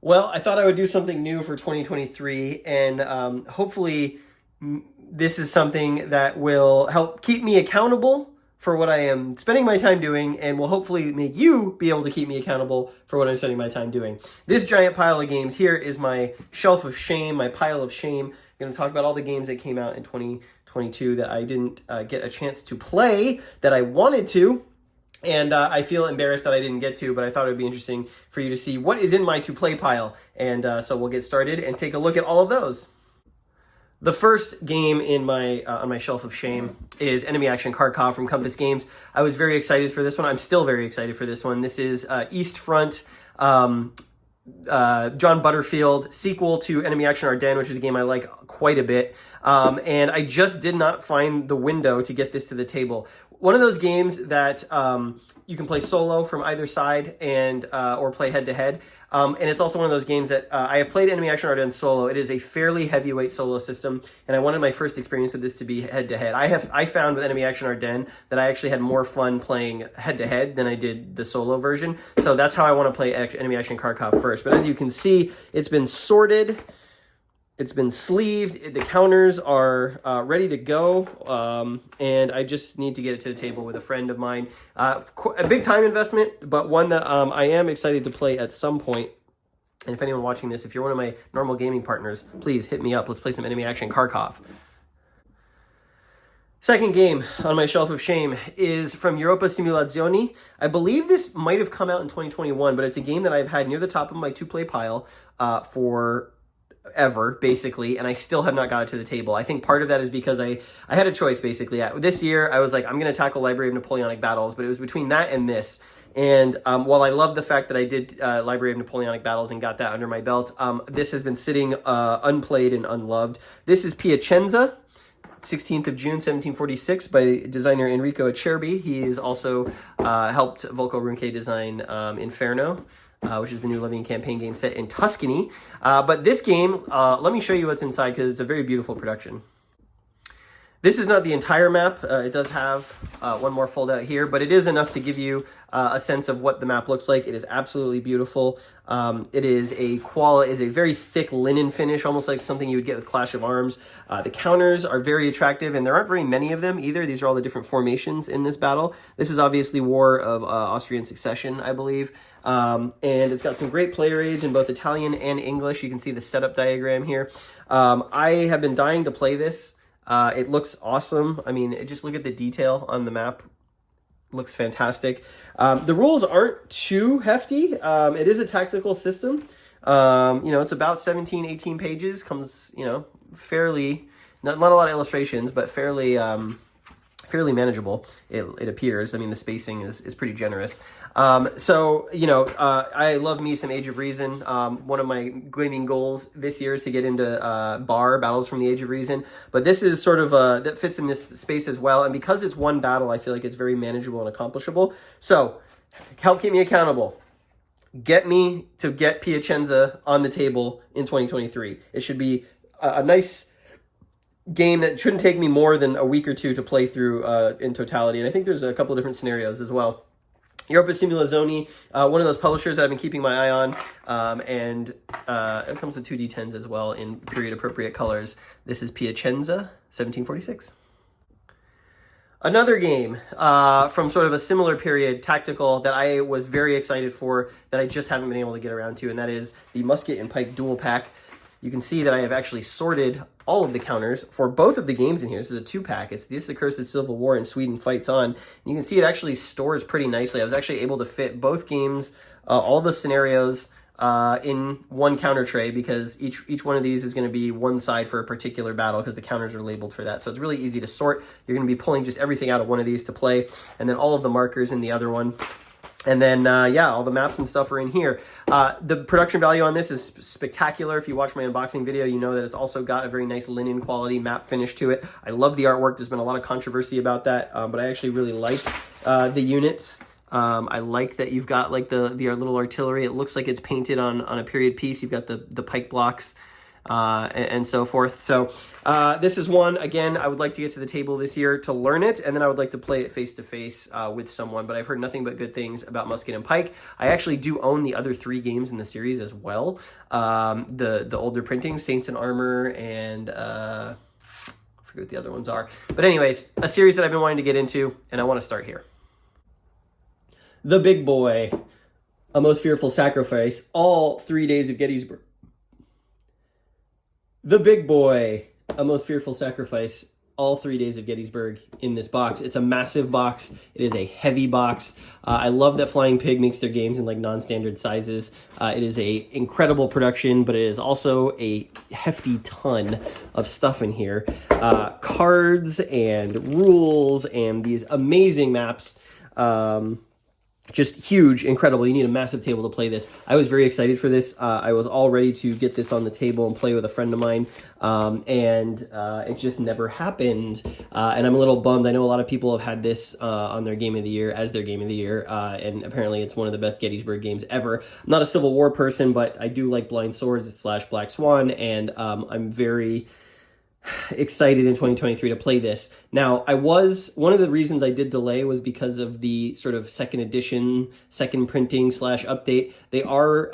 Well, I thought I would do something new for 2023, and hopefully, this is something that will help keep me accountable for what I am spending my time doing, and will hopefully make you be able to keep me accountable for what I'm spending my time doing. This giant pile of games here is my shelf of shame, my pile of shame. I'm going to talk about all the games that came out in 2022 that I didn't get a chance to play that I wanted to. And I feel embarrassed that I didn't get to, but I thought it would be interesting for you to see what is in my to-play pile. And so we'll get started and take a look at all of those. The first game in my on my shelf of shame is Enemy Action Kharkov from Compass Games. I was very excited for this one. I'm still very excited for this one. This is East Front, John Butterfield, sequel to Enemy Action Ardennes, which is a game I like quite a bit. And I just did not find the window to get this to the table. One of those games that you can play solo from either side and or play head-to-head. And it's also one of those games that I have played Enemy Action Ardennes solo. It is a fairly heavyweight solo system, and I wanted my first experience with this to be head-to-head. I found with Enemy Action Ardennes that I actually had more fun playing head-to-head than I did the solo version. So that's how I want to play Enemy Action Kharkov first. But as you can see, it's been sorted. It's been sleeved. The counters are ready to go, and I just need to get it to the table with a friend of mine. A big time investment, but one that I am excited to play at some point. And if anyone watching this, if you're one of my normal gaming partners, please hit me up. Let's play some Enemy Action Kharkov. Second game on my shelf of shame is from Europa Simulazioni. I believe this might have come out in 2021, but it's a game that I've had near the top of my to-play pile for ever, basically, and I still have not got it to the table. I think part of that is because I had a choice, basically. This year, I was like, I'm going to tackle Library of Napoleonic Battles, but it was between that and this. And while I love the fact that I did Library of Napoleonic Battles and got that under my belt, this has been sitting unplayed and unloved. This is Piacenza, 16th of June, 1746, by designer Enrico Acerbi. He has also helped Volko Ruhnke design Inferno, which is the new Living Campaign game set in Tuscany. But this game, let me show you what's inside because it's a very beautiful production. This is not the entire map. It does have one more fold out here, but it is enough to give you a sense of what the map looks like. It is absolutely beautiful. It is a very thick linen finish, almost like something you would get with Clash of Arms. The counters are very attractive, and there aren't very many of them either. These are all the different formations in this battle. This is obviously War of Austrian Succession, I believe. And it's got some great player aids in both Italian and English. You can see the setup diagram here. I have been dying to play this. It looks awesome. I mean, just look at the detail on the map. It looks fantastic. The rules aren't too hefty. It is a tactical system. It's about 17, 18 pages. Comes, fairly, not a lot of illustrations, but fairly manageable, it appears. I mean, the spacing is pretty generous. I love me some Age of Reason. One of my gaming goals this year is to get into Battles from the Age of Reason. But this is sort of, that fits in this space as well. And because it's one battle, I feel like it's very manageable and accomplishable. So, help keep me accountable. Get me to get Piacenza on the table in 2023. It should be a nice game that shouldn't take me more than a week or two to play through in totality. And I think there's a couple of different scenarios as well. Europa Simulazioni, one of those publishers that I've been keeping my eye on, and it comes with 2D10s as well in period-appropriate colors. This is Piacenza, 1746. Another game from sort of a similar period, tactical, that I was very excited for, that I just haven't been able to get around to, and that is the Musket and Pike Dual Pack. You can see that I have actually sorted all of the counters for both of the games in here. This is a two-pack. It's This Accursed Civil War and Sweden Fights On. And you can see it actually stores pretty nicely. I was actually able to fit both games, all the scenarios, in one counter tray, because each one of these is going to be one side for a particular battle because the counters are labeled for that. So it's really easy to sort. You're going to be pulling just everything out of one of these to play, and then all of the markers in the other one. And then, all the maps and stuff are in here. The production value on this is spectacular. If you watch my unboxing video, you know that it's also got a very nice linen quality map finish to it. I love the artwork. There's been a lot of controversy about that, but I actually really like the units. I like that you've got like the little artillery. It looks like it's painted on a period piece. You've got the pike blocks. and so forth. So this is one, again, I would like to get to the table this year to learn it, and then I would like to play it face-to-face with someone, but I've heard nothing but good things about Musket and Pike. I actually do own the other 3 games in the series as well. The older printings, Saints and Armor, and I forget what the other ones are. But anyways, a series that I've been wanting to get into, and I want to start here. The Big Boy, A Most Fearful Sacrifice, all 3 days of Gettysburg. The Big Boy, A Most Fearful Sacrifice, all 3 days of Gettysburg in this box. It's a massive box. It is a heavy box. I love that Flying Pig makes their games in like non-standard sizes. It is a incredible production, but it is also a hefty ton of stuff in here. Cards and rules and these amazing maps. Just huge, incredible. You need a massive table to play this. I was very excited for this. I was all ready to get this on the table and play with a friend of mine, and it just never happened. And I'm a little bummed. I know a lot of people have had this on their game of the year, as their game of the year, and apparently it's one of the best Gettysburg games ever. I'm not a Civil War person, but I do like Blind Swords / Black Swan, and I'm very excited in 2023 to play this. Now, one of the reasons I did delay was because of the sort of second edition, second printing / update. They are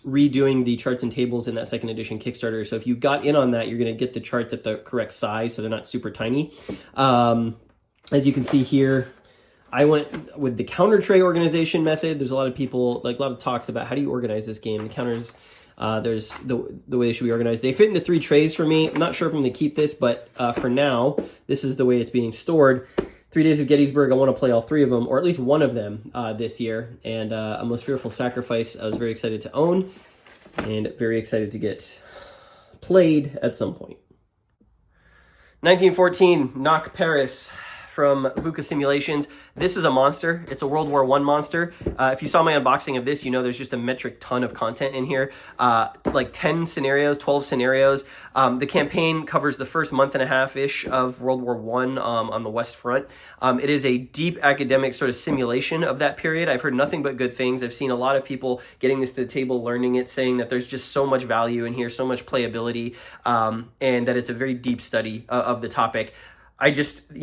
redoing the charts and tables in that second edition Kickstarter. So if you got in on that, you're going to get the charts at the correct size, so they're not super tiny. As you can see here, I went with the counter tray organization method. There's a lot of people, like a lot of talks about how do you organize this game. The counters, there's the way they should be organized. They fit into 3 trays for me. I'm not sure if I'm going to keep this, but for now, this is the way it's being stored. 3 days of Gettysburg, I want to play all 3 of them, or at least one of them this year. And A Most Fearful Sacrifice, I was very excited to own, and very excited to get played at some point. 1914, Knock Paris, from VUCA Simulations. This is a monster. It's a World War I monster. If you saw my unboxing of this, you know there's just a metric ton of content in here. Like 10 scenarios, 12 scenarios. The campaign covers the first month and a half-ish of World War I on the West Front. It is a deep academic sort of simulation of that period. I've heard nothing but good things. I've seen a lot of people getting this to the table, learning it, saying that there's just so much value in here, so much playability, and that it's a very deep study of the topic. I just,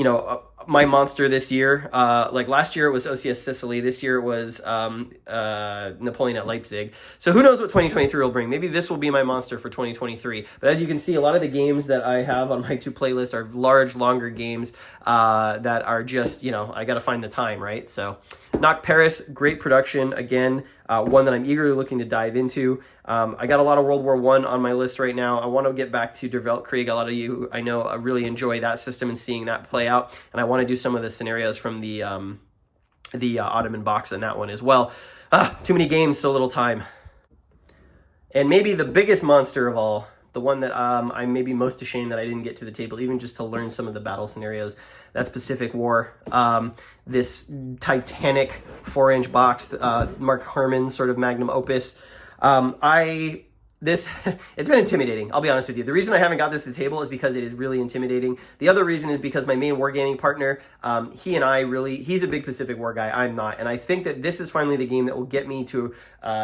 my monster this year, like last year it was OCS Sicily, this year it was Napoleon at Leipzig. So who knows what 2023 will bring. Maybe this will be my monster for 2023. But as you can see, a lot of the games that I have on my 2 playlists are large, longer games that are just, I got to find the time, right? So Knock Paris, great production. Again, one that I'm eagerly looking to dive into. I got a lot of World War I on my list right now. I want to get back to Der Weltkrieg. A lot of you, I know, really enjoy that system and seeing that play out. And I want to do some of the scenarios from the Ottoman box in that one as well. Too many games, so little time. And maybe the biggest monster of all, the one that I'm maybe most ashamed that I didn't get to the table, even just to learn some of the battle scenarios, that's Pacific War. This Titanic 4-inch box, Mark Herman's sort of magnum opus. It's been intimidating, I'll be honest with you. The reason I haven't got this to the table is because it is really intimidating. The other reason is because my main wargaming partner, he and I he's a big Pacific War guy, I'm not. And I think that this is finally the game that will get me to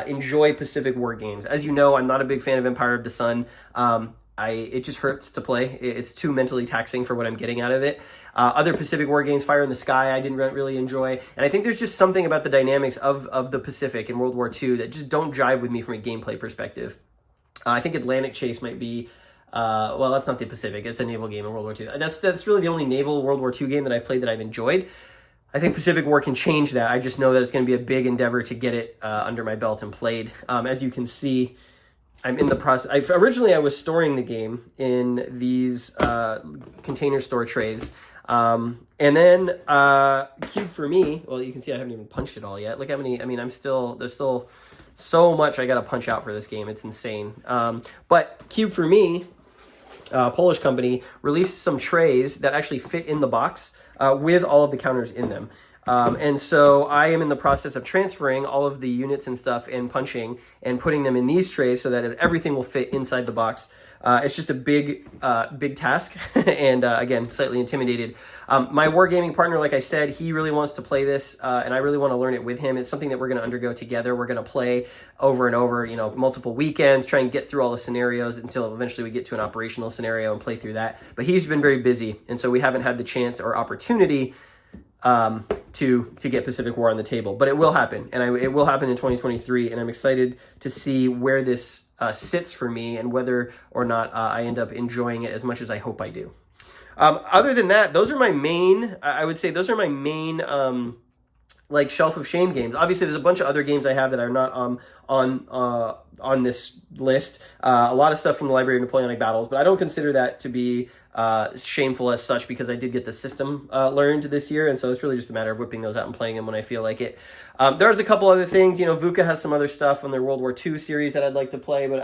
enjoy Pacific War games. As you know, I'm not a big fan of Empire of the Sun. It just hurts to play. It's too mentally taxing for what I'm getting out of it. Other Pacific War games, Fire in the Sky, I didn't really enjoy. And I think there's just something about the dynamics of the Pacific in World War II that just don't jive with me from a gameplay perspective. I think Atlantic Chase might be, well, that's not the Pacific. It's a naval game in World War II. That's really the only naval World War II game that I've played that I've enjoyed. I think Pacific War can change that. I just know that it's going to be a big endeavor to get it under my belt and played. As you can see, I'm in the process. Originally, I was storing the game in these container store trays. And then Cube for me, well, you can see I haven't even punched it all yet. Look how many, there's still so much I got to punch out for this game. It's insane. But Cube for me, Polish company, released some trays that actually fit in the box with all of the counters in them. And so I am in the process of transferring all of the units and stuff and punching and putting them in these trays so that everything will fit inside the box. It's just a big task, and again, slightly intimidated. My wargaming partner, like I said, he really wants to play this, and I really want to learn it with him. It's something that we're going to undergo together. We're going to play over and over, multiple weekends, try and get through all the scenarios until eventually we get to an operational scenario and play through that. But he's been very busy, and so we haven't had the chance or opportunity to get Pacific War on the table, but it will happen, and it will happen in 2023, and I'm excited to see where this sits for me and whether or not I end up enjoying it as much as I hope I do. Other than that, those are my main, I would say those are my main like Shelf of Shame games. Obviously, there's a bunch of other games I have that are not on this list. A lot of stuff from the Library of Napoleonic Battles, but I don't consider that to be shameful as such because I did get the system learned this year, and so it's really just a matter of whipping those out and playing them when I feel like it. There's a couple other things. VUCA has some other stuff on their World War II series that I'd like to play, but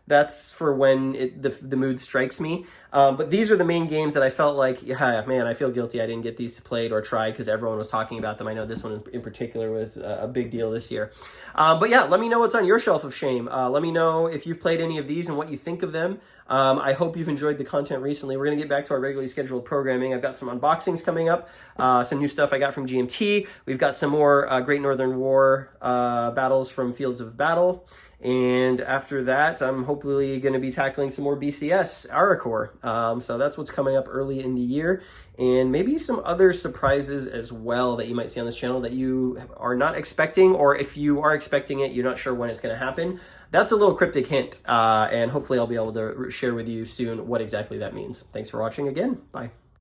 that's for when the mood strikes me. But these are the main games that I felt like, yeah, man, I feel guilty I didn't get these played or tried because everyone was talking about them. I know this one in particular was a big deal this year. But yeah, let me know what's on your Shelf of Shame. Let me know if you've played any of these and what you think of them. I hope you've enjoyed the content recently. We're going to get back to our regularly scheduled programming. I've got some unboxings coming up, some new stuff I got from GMT. We've got some more Great Northern War battles from Fields of Battle. And after that, I'm hopefully going to be tackling some more BCS, ARACOR. So that's what's coming up early in the year. And maybe some other surprises as well that you might see on this channel that you are not expecting, or if you are expecting it, you're not sure when it's going to happen. That's a little cryptic hint, and hopefully I'll be able to share with you soon what exactly that means. Thanks for watching again. Bye.